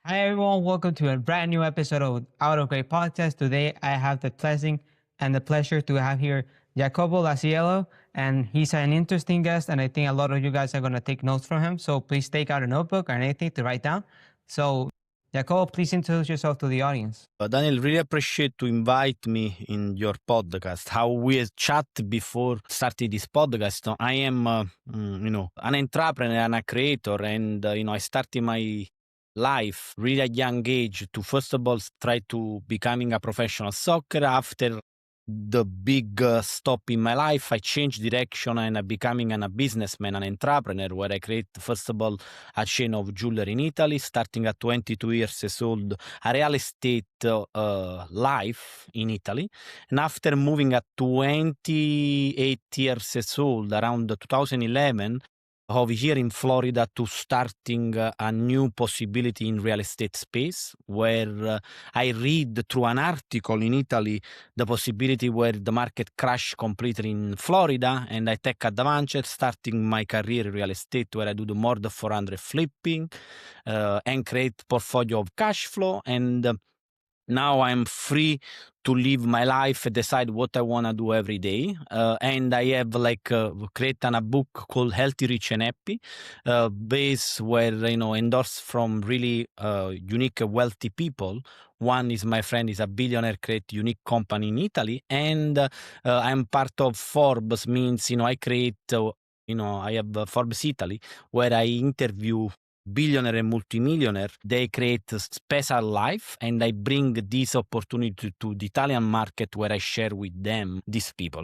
Hi everyone, welcome to a brand new episode of Out of Great Podcast. Today I have the blessing and the pleasure to have here Jacopo Iasiello, and he's an interesting guest, and I think a lot of you guys are going to take notes from him. So please take out a notebook or anything to write down. So Jacopo, please introduce yourself to the audience. Daniel, really appreciate to invite me in your podcast. How we chat before starting this podcast. I am, an entrepreneur and a creator, and I started my life really at a young age to first of all try to becoming a professional soccer. After the big stop in my life, I changed direction and I becoming a businessman, an entrepreneur, where I create first of all a chain of jewelry in Italy, starting at 22 years old, a real estate life in Italy. And after moving at 28 years old, around 2011, over here in Florida to starting a new possibility in real estate space where I read through an article in Italy the possibility where the market crashed completely in Florida, and I take advantage starting my career in real estate where I do the more than 400 flipping and create portfolio of cash flow. And now I'm free to live my life and decide what I want to do every day. And I have created a book called Healthy, Rich and Happy, based where, endorsed from really unique, wealthy people. One is my friend is a billionaire, create unique company in Italy. And I'm part of Forbes, means, I create, I have Forbes Italy, where I interview billionaire and multimillionaire. They create a special life, and I bring this opportunity to the Italian market where I share with them these people.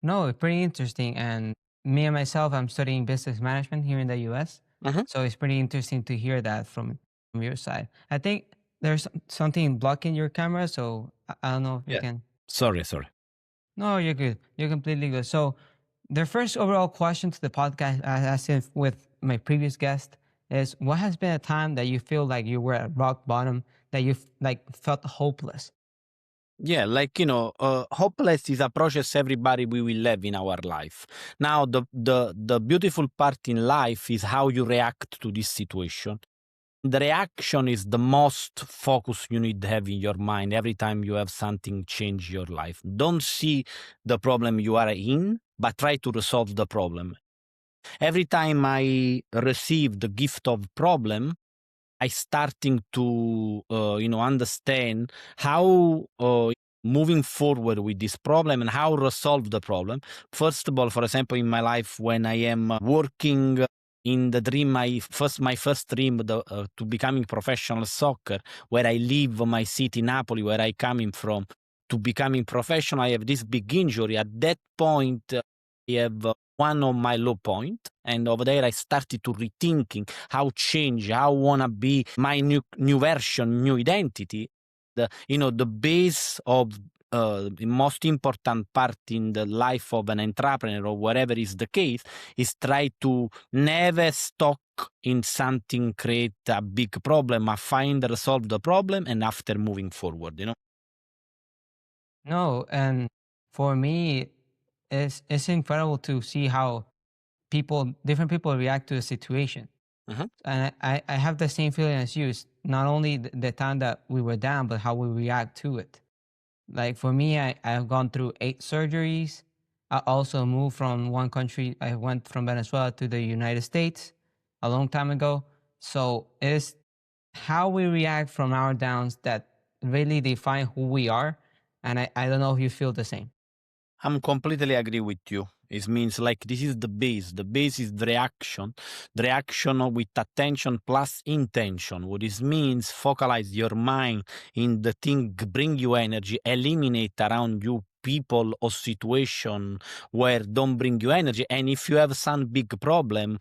No, it's pretty interesting. And me and myself, I'm studying business management here in the US. So it's pretty interesting to hear that from your side. I think there's something blocking your camera, so I don't know if you Yeah. can. Sorry. No, you're good. You're completely good. So, the first overall question to the podcast, I asked it with my previous guest, is what has been a time that you feel like you were at rock bottom, that you felt hopeless? Yeah, hopeless is a process everybody we will have in our life. Now, the beautiful part in life is how you react to this situation. The reaction is the most focus you need to have in your mind every time you have something change your life. Don't see the problem you are in, but try to resolve the problem. Every time I receive the gift of problem, I starting to understand how moving forward with this problem and how resolve the problem. First of all, for example, in my life when I am working in the dream, my first dream to becoming professional soccer, where I leave my city Napoli, where I coming from, to becoming professional. I have this big injury. At that point, I have one of my low point, and over there I started to rethinking how change, how wanna be my new version, new identity. The base of the most important part in the life of an entrepreneur or whatever is the case is try to never stuck in something, create a big problem, find resolve the problem, and after moving forward. No, and for me, it's incredible to see how different people react to a situation. And I have the same feeling as you. It's not only the time that we were down, but how we react to it. Like for me, I've gone through 8 surgeries. I also moved from one country. I went from Venezuela to the United States a long time ago. So it's how we react from our downs that really define who we are. And I don't know if you feel the same. I'm completely agree with you. It means like this is the base. The base is the reaction with attention plus intention. What this means, focalize your mind in the thing, bring you energy, eliminate around you people or situation where don't bring you energy. And if you have some big problem,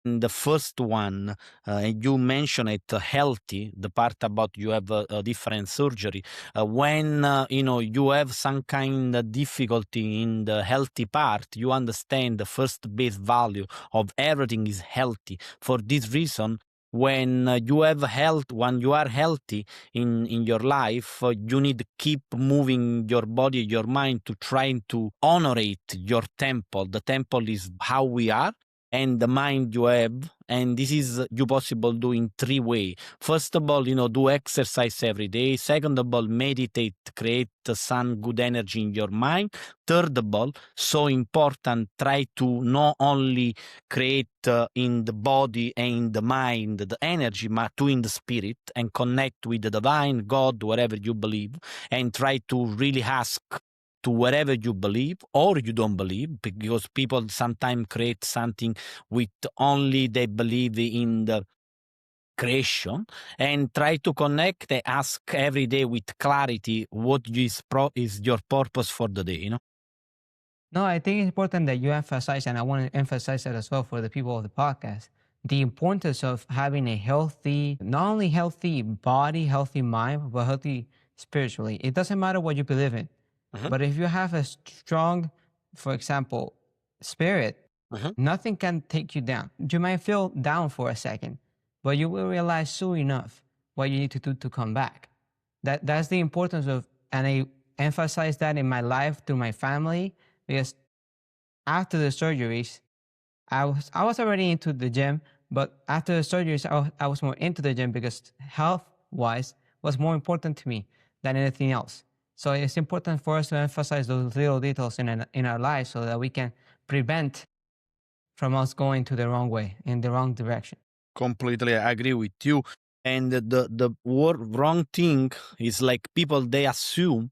the first one, you mentioned it, healthy, the part about you have a different surgery. When, you have some kind of difficulty in the healthy part, you understand the first base value of everything is healthy. For this reason, when when you are healthy in your life, you need to keep moving your body, your mind to trying to honorate your temple. The temple is how we are, and the mind you have. And this is you possible do in 3 ways. First of all, do exercise every day. Second of all, meditate, create some good energy in your mind. Third of all, so important, try to not only create in the body and in the mind the energy, but to in the spirit and connect with the divine, God, whatever you believe, and try to really ask to whatever you believe or you don't believe, because people sometimes create something with only they believe in the creation, and try to connect and ask every day with clarity what is your purpose for the day. No, I think it's important that you emphasize, and I want to emphasize that as well for the people of the podcast, the importance of having a healthy, not only healthy body, healthy mind, but healthy spiritually. It doesn't matter what you believe in, Mhm, but if you have a strong, for example, spirit, mhm. nothing can take you down. You might feel down for a second, but you will realize soon enough what you need to do to come back. That's the importance of, and I emphasize that in my life through my family, because after the surgeries, I was already into the gym, but after the surgeries, I was more into the gym because health wise was more important to me than anything else. So it's important for us to emphasize those little details in our lives so that we can prevent from us going to the wrong way, in the wrong direction. Completely agree with you. And wrong thing is like people they assume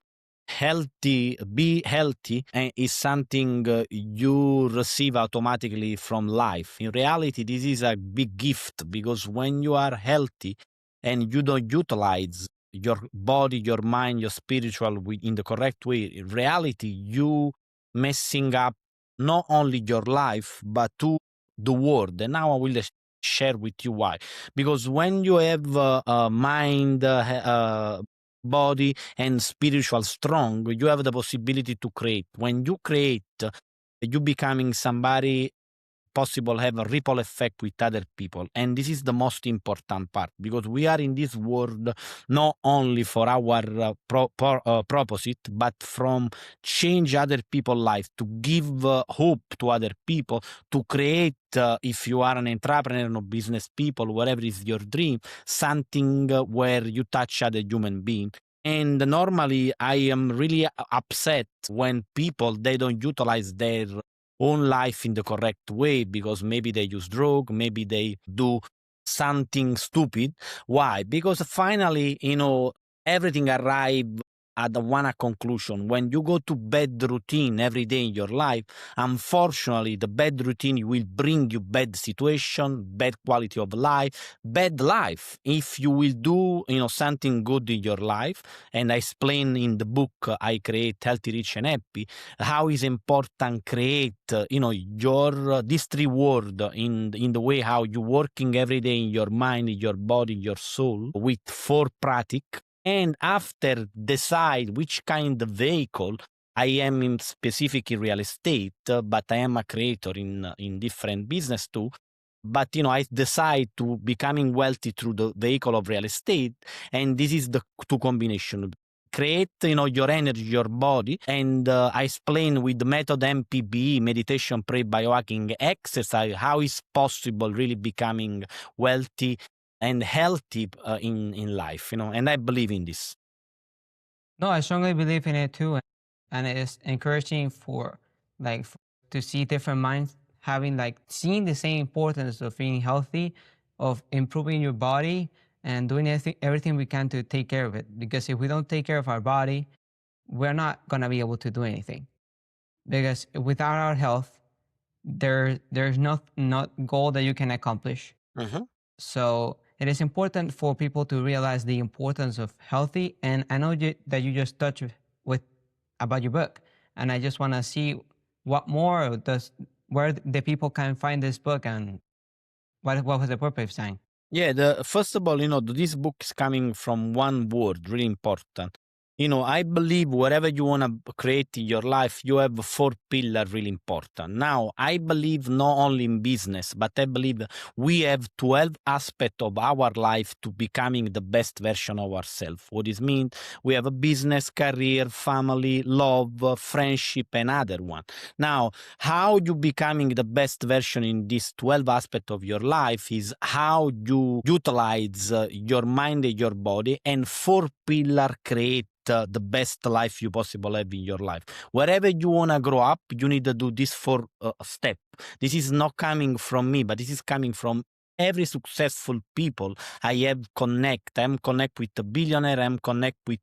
be healthy is something you receive automatically from life. In reality, this is a big gift, because when you are healthy and you don't utilize your body, your mind, your spiritual in the correct way, in reality, you messing up not only your life but to the world. And now I will share with you why. Because when you have a mind, body, and spiritual strong, you have the possibility to create. When you create, you becoming somebody possible have a ripple effect with other people, and this is the most important part, because we are in this world not only for our proposite, but from change other people life, to give hope to other people, to create if you are an entrepreneur or business people, whatever is your dream, something where you touch other human being. And normally I am really upset when people they don't utilize their own life in the correct way, because maybe they use drug, maybe they do something stupid. Why? Because finally, everything arrive at the one conclusion. When you go to bed routine every day in your life, unfortunately, the bad routine will bring you bad situation, bad quality of life, bad life. If you will do, something good in your life, and I explain in the book I create Healthy, Rich, and Happy, how is important create your this reward in the way how you working every day in your mind, in your body, your soul, with four practice, and after decide which kind of vehicle. I am in specific in real estate, but I am a creator in different business too. But I decide to becoming wealthy through the vehicle of real estate, and this is the two combination. Create your energy, your body, and I explain with the method MPBE, meditation, pray, biohacking, exercise, how is possible really becoming wealthy and healthy in life. And I believe in this. No, I strongly believe in it too, and it's encouraging for to see different minds having seeing the same importance of being healthy, of improving your body, and doing everything we can to take care of it. Because if we don't take care of our body, we're not gonna be able to do anything. Because without our health, there's not goal that you can accomplish. Mhm. So it is important for people to realize the importance of healthy. And I know that you just touched with about your book, and I just want to see what more does where the people can find this book, and what was the purpose saying. Yeah, the first of all, this book is coming from one word, really important. I believe whatever you want to create in your life, you have four pillars really important. Now, I believe not only in business, but I believe we have 12 aspects of our life to becoming the best version of ourselves. What this means, we have a business, career, family, love, friendship, and other one. Now, how you becoming the best version in these 12 aspects of your life is how you utilize your mind and your body, and four pillar create the best life you possible have in your life. Wherever you want to grow up, you need to do this four step. This is not coming from me, but this is coming from every successful people I have connect. I'm connect with a billionaire, I'm connect with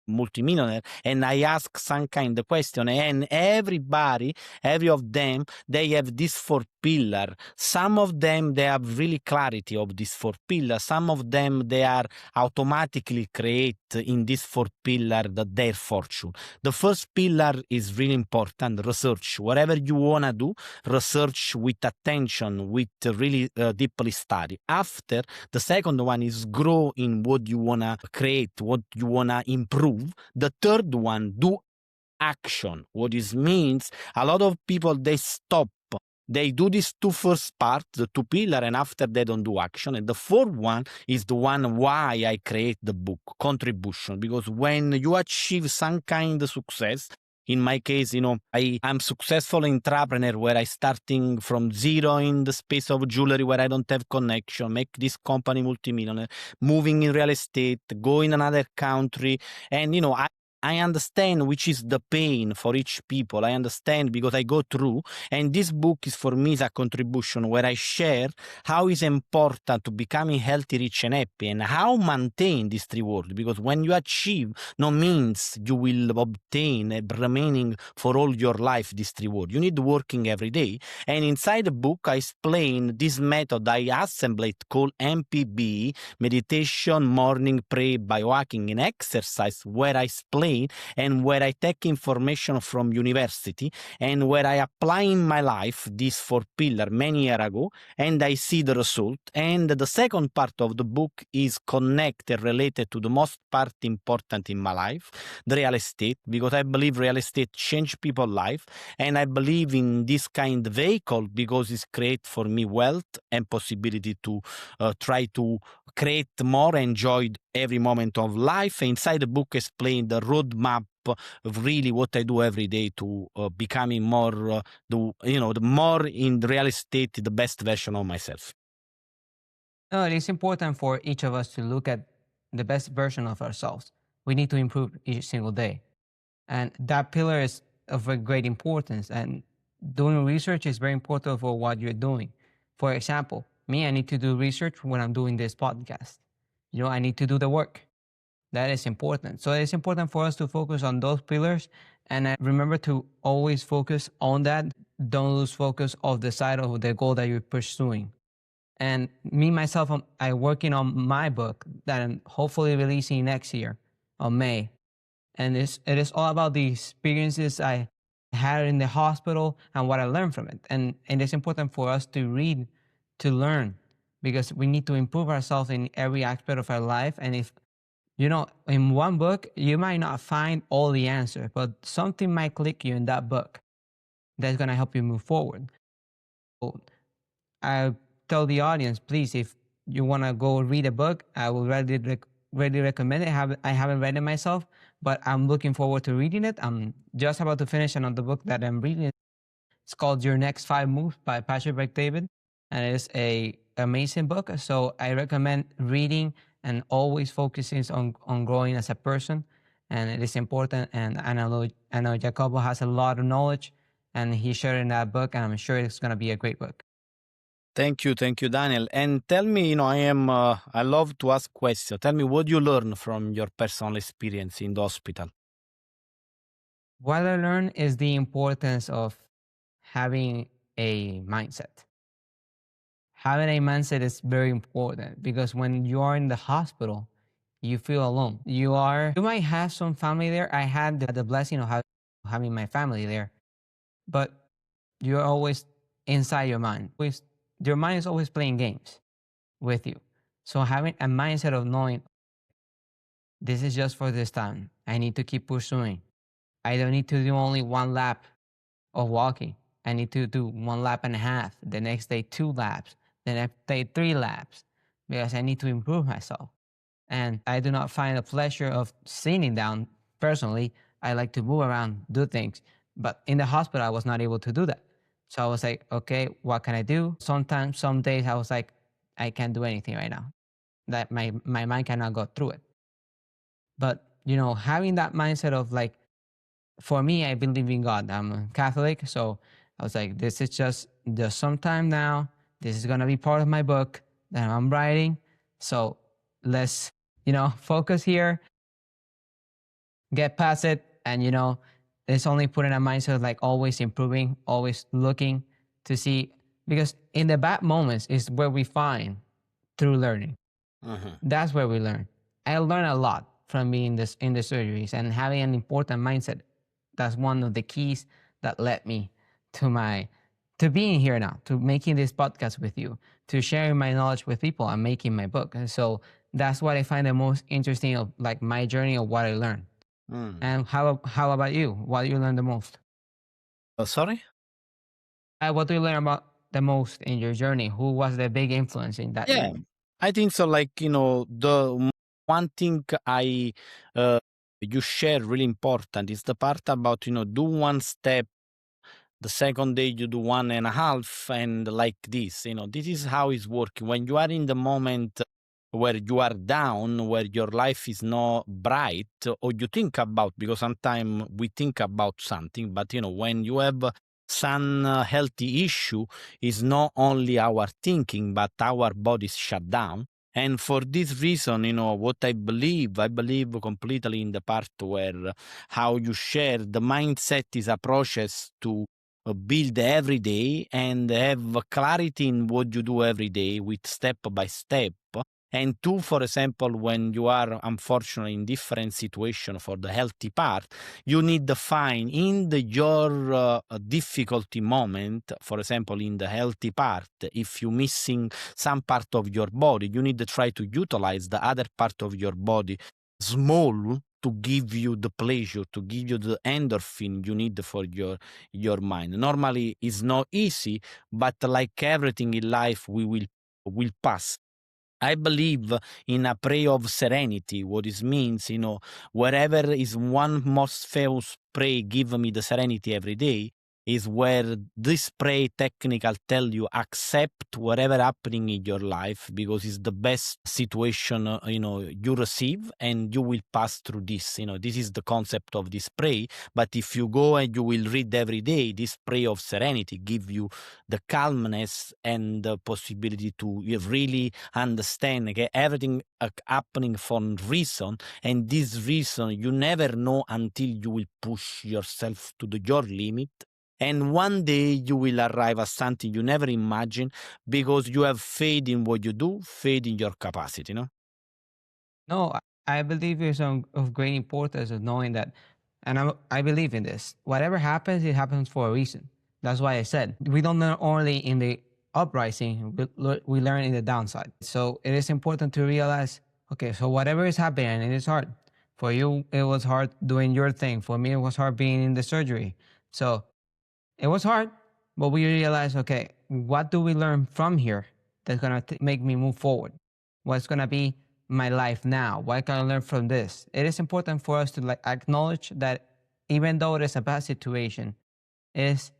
multimillionaire, and I ask some kind of question, and everybody, every of them, they have this four pillar. Some of them, they have really clarity of this four pillar. Some of them, they are automatically create in this four pillar their fortune. The first pillar is really important, research. Whatever you want to do, research with attention, with really deeply study. After, the second one is grow in what you want to create, what you want to improve. The third one, do action. What this means, a lot of people, they stop. They do these two first part, the two pillar, and after they don't do action. And the fourth one is the one why I create the book, contribution. Because when you achieve some kind of success, in my case, I'm successful entrepreneur where I starting from zero in the space of jewelry where I don't have connection, make this company multimillionaire, moving in real estate, go in another country. And, I understand which is the pain for each people. I understand because I go through, and this book is for me is a contribution where I share how is important to becoming healthy, rich, and happy, and how maintain this reward. Because when you achieve, no means you will obtain a remaining for all your life this reward. You need working every day. And inside the book, I explain this method I assembled called MPB, meditation, morning prayer, biohacking, and exercise, where I explain and where I take information from university and where I apply in my life this four pillar many years ago, and I see the result. And the second part of the book is connected, related to the most part important in my life, the real estate, because I believe real estate change people's life, and I believe in this kind of vehicle because it's create for me wealth and possibility to try to create more, enjoy every moment of life. Inside the book, explain the roadmap of really what I do every day to becoming more, the more in real estate, the best version of myself. No, it is important for each of us to look at the best version of ourselves. We need to improve each single day. And that pillar is of a great importance. And doing research is very important for what you're doing. For example, me, I need to do research when I'm doing this podcast. I need to do the work. That is important. So it's important for us to focus on those pillars, and remember to always focus on that. Don't lose focus of the side of the goal that you're pursuing. And me, myself, I'm working on my book that I'm hopefully releasing next year on May. And it is all about the experiences I had in the hospital and what I learned from it. And it's important for us to read, to learn, because we need to improve ourselves in every aspect of our life. And if in one book, you might not find all the answer, but something might click you in that book that's going to help you move forward. So I tell the audience, please, if you want to go read a book, I will really recommend it. I haven't read it myself, but I'm looking forward to reading it. I'm just about to finish another book that I'm reading. It's called Your Next Five Moves by Patrick David, and it is a amazing book. So I recommend reading and always focusing on growing as a person, and it is important. And I know Jacopo has a lot of knowledge, and he shared in that book, and I'm sure it's going to be a great book. Thank you, Daniel. And tell me, I love to ask questions. Tell me what you learn from your personal experience in the hospital. What I learned is the importance of having a mindset. Having a mindset is very important because when you are in the hospital, you feel alone. You might have some family there. I had the blessing of having my family there, but you're always inside your mind. Your mind is always playing games with you. So having a mindset of knowing This is just for this time. I need to keep pursuing. I don't need to do only one lap of walking. I need to do 1.5 laps. The next day, 2 laps. The next day, 3 laps, because I need to improve myself. And I do not find the pleasure of sitting down. Personally, I like to move around, do things. But in the hospital, I was not able to do that. So I was like, okay, what can I do? Sometimes, some days, I was like, I can't do anything right now. That my mind cannot go through it. But having that mindset of like, for me, I believe in God. I'm a Catholic, so I was like, this is just some time now. This is gonna be part of my book that I'm writing. So let's focus here, get past it, and it's only putting a mindset of like always improving, always looking to see, because in the bad moments is where we find through learning. That's where we learn. I learned a lot from being this in the surgeries and having an important mindset. That's one of the keys that led me to being here now, to making this podcast with you, to sharing my knowledge with people and making my book. And so that's what I find the most interesting of like my journey of what I learned. And how about you? What do you learn the most? Sorry? What do you learn about the most in your journey? Who was the big influence in that Yeah, journey? I think so. Like, the one thing you share really important is the part about, do one step. The second day you do 1.5, and like this, this is how it's working. When you are in the moment where you are down, where your life is not bright, or you think about, because sometimes we think about something, but when you have some healthy issue, is not only our thinking, but our bodies shut down. And for this reason, what I believe completely in the part where how you share the mindset is a process to build every day and have clarity in what you do every day with step by step. And two, for example, when you are unfortunately in different situation for the healthy part, you need to find in your difficulty moment, for example, in the healthy part, if you're missing some part of your body, you need to try to utilize the other part of your body small to give you the pleasure, to give you the endorphin you need for your mind. Normally, it's not easy, but like everything in life, we will pass. I believe in a prayer of serenity. What it means, wherever is one most famous prayer, give me the serenity every day, is where this prayer technical tell you accept whatever happening in your life because it's the best situation you receive, and you will pass through this. This is the concept of this prayer. But if you go and you will read every day, this prayer of serenity give you the calmness and the possibility to really understand everything happening for reason, and this reason you never know until you will push yourself to your limit, and one day you will arrive at something you never imagined because you have faith in what you do, faith in your capacity. No, I believe it's of great importance of knowing that, and I believe in this. Whatever happens, it happens for a reason. That's why I said we don't learn only in the uprising; we learn in the downside. So it is important to realize, okay, so whatever is happening, and it is hard. For you, it was hard doing your thing. For me, it was hard being in the surgery. So it was hard, but we realized, okay, what do we learn from here that's gonna make me move forward? What's gonna be my life now? What can I learn from this? It is important for us to like acknowledge that even though it is a bad situation, it's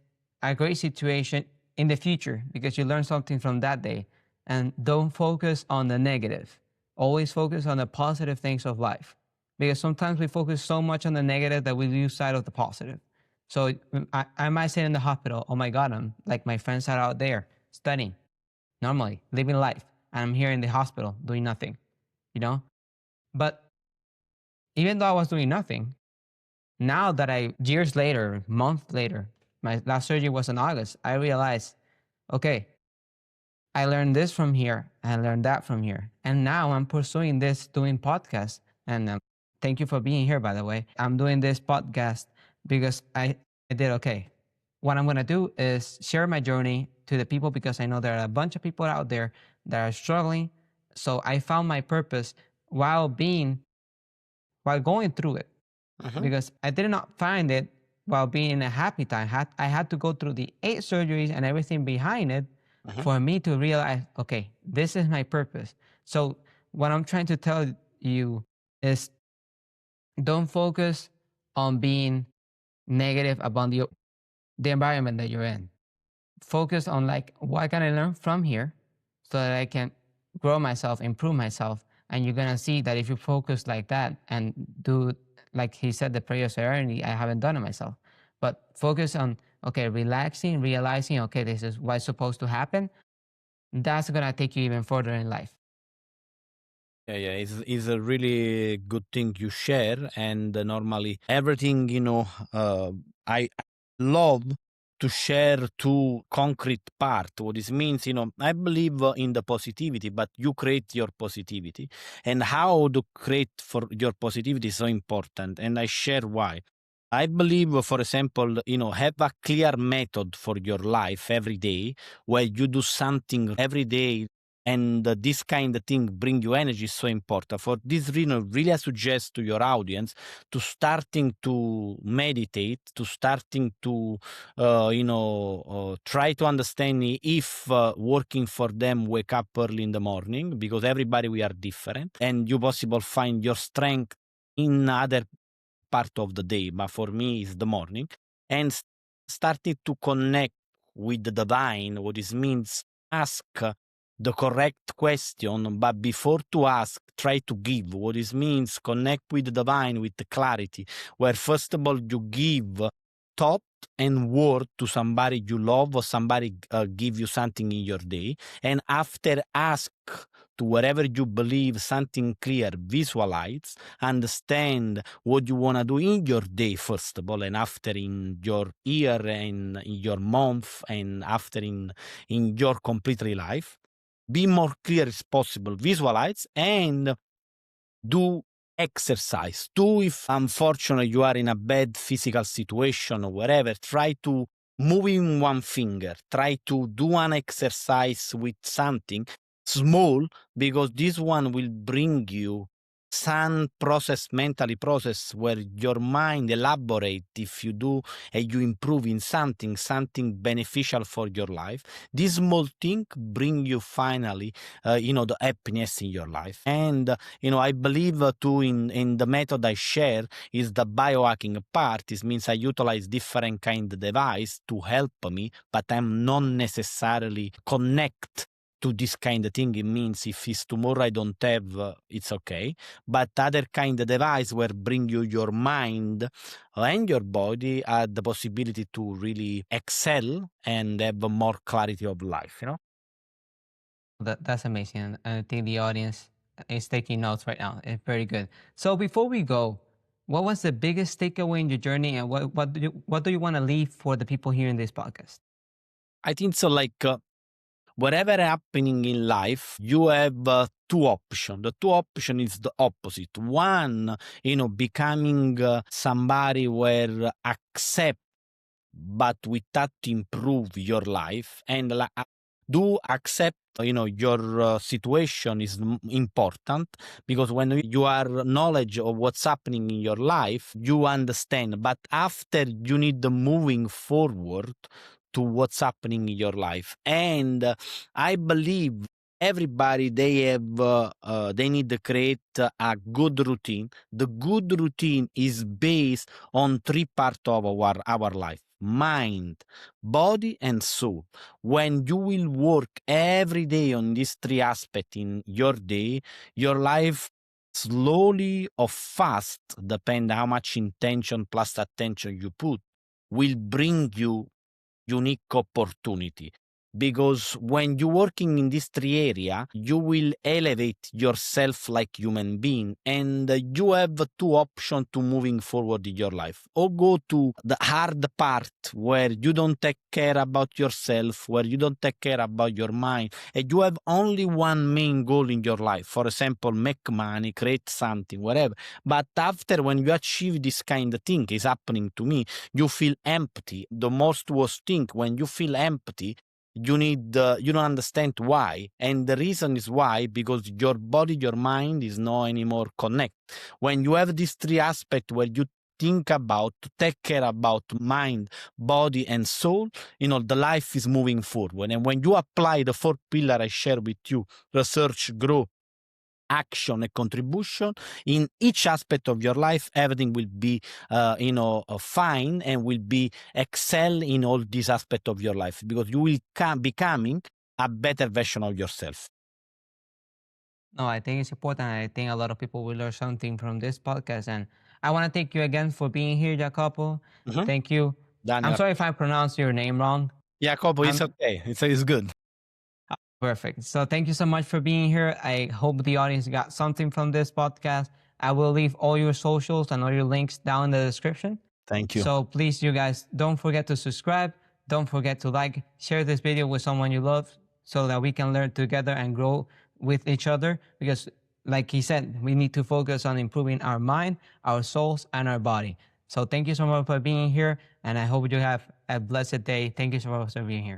a great situation in the future because you learn something from that day. And don't focus on the negative. Always focus on the positive things of life. Because sometimes we focus so much on the negative that we lose sight of the positive. So I might sit in the hospital. Oh my God, I'm like my friends are out there studying, normally living life. And I'm here in the hospital doing nothing, you know? But even though I was doing nothing, now that years later, months later, my last surgery was in August, I realized, okay, I learned this from here. I learned that from here. And now I'm pursuing this, doing podcasts. And thank you for being here, by the way. I'm doing this podcast because I did okay. What I'm going to do is share my journey to the people because I know there are a bunch of people out there that are struggling. So I found my purpose while being while going through it, because I did not find it while being in a happy time. I had to go through the 8 surgeries and everything behind it for me to realize, okay, this is my purpose. So what I'm trying to tell you is, don't focus on being negative about the environment that you're in. Focus on like, what can I learn from here so that I can grow myself, improve myself. And you're gonna see that if you focus like that and do, like he said, the prayer of serenity, I haven't done it myself, but focus on, okay, relaxing, realizing, okay, this is what's supposed to happen. That's gonna take you even further in life. Yeah, it's a really good thing you share, and normally everything, I love to share two concrete part. What this means, I believe in the positivity, but you create your positivity, and how to create for your positivity is so important, and I share why. I believe, for example, have a clear method for your life every day, where you do something every day, and this kind of thing bring you energy is so important. For this reason, really I suggest to your audience to starting to meditate, to starting to try to understand if working for them wake up early in the morning, because everybody we are different, and you possible find your strength in other part of the day, but for me it's the morning, and started to connect with the divine. What this means, ask the correct question, but before to ask, try to give. What this means, connect with the divine with the clarity, where first of all you give thought and word to somebody you love, or somebody give you something in your day, and after ask to wherever you believe something clear, visualize, understand what you want to do in your day, first of all, and after in your year, and in your month, and after in your completely life. Be more clear as possible, visualize, and do exercise. Do, if unfortunately you are in a bad physical situation or whatever, try to move in one finger, try to do an exercise with something small, because this one will bring you some process, mentally process, where your mind elaborate if you do and you improve in something beneficial for your life. This small thing bring you finally the happiness in your life. And I believe too in the method I share is the biohacking part. This means I utilize different kind of device to help me, but I'm not necessarily connect to this kind of thing. It means if it's tomorrow I don't have, it's okay. But other kind of device where bring you your mind and your body at the possibility to really excel and have more clarity of life, That's amazing. And I think the audience is taking notes right now. It's very good. So before we go, what was the biggest takeaway in your journey, and what do you want to leave for the people hearing this podcast? I think so, like whatever happening in life, you have two options. The two option is the opposite. One, becoming somebody where accept, but without improve your life, and do accept, your situation is important, because when you are knowledge of what's happening in your life, you understand, but after you need the moving forward to what's happening in your life. And I believe everybody, they have they need to create a good routine. The good routine is based on three parts of our life: mind, body, and soul. When you will work every day on these three aspects in your day, your life slowly or fast, depend how much intention plus attention you put, will bring you unique opportunity. Because when you're working in this three area, you will elevate yourself like human being, and you have two options to moving forward in your life. Or go to the hard part where you don't take care about yourself, where you don't take care about your mind, and you have only one main goal in your life. For example, make money, create something, whatever. But after, when you achieve this kind of thing, is happening to me, you feel empty. The most worst thing, when you feel empty, you don't understand why. And the reason is why, because your body, your mind is not anymore connect. When you have these three aspects where you think about, to take care about mind, body, and soul, the life is moving forward. And when you apply the four pillar I share with you, research, grow, action, and contribution in each aspect of your life, everything will be fine, and will be excel in all these aspects of your life, because you will becoming a better version of yourself. No, I think it's important. I think a lot of people will learn something from this podcast. And I want to thank you again for being here, Jacopo. Thank you. I'm Daniel, sorry if I pronounced your name wrong. Jacopo, it's I'm okay. It's good. perfect. So thank you so much for being here. I hope the audience got something from this podcast. I will leave all your socials and all your links down in the description. Thank you. So please, you guys, don't forget to subscribe. Don't forget to like, share this video with someone you love so that we can learn together and grow with each other. Because like he said, we need to focus on improving our mind, our souls, and our body. So thank you so much for being here. And I hope you have a blessed day. Thank you so much for being here.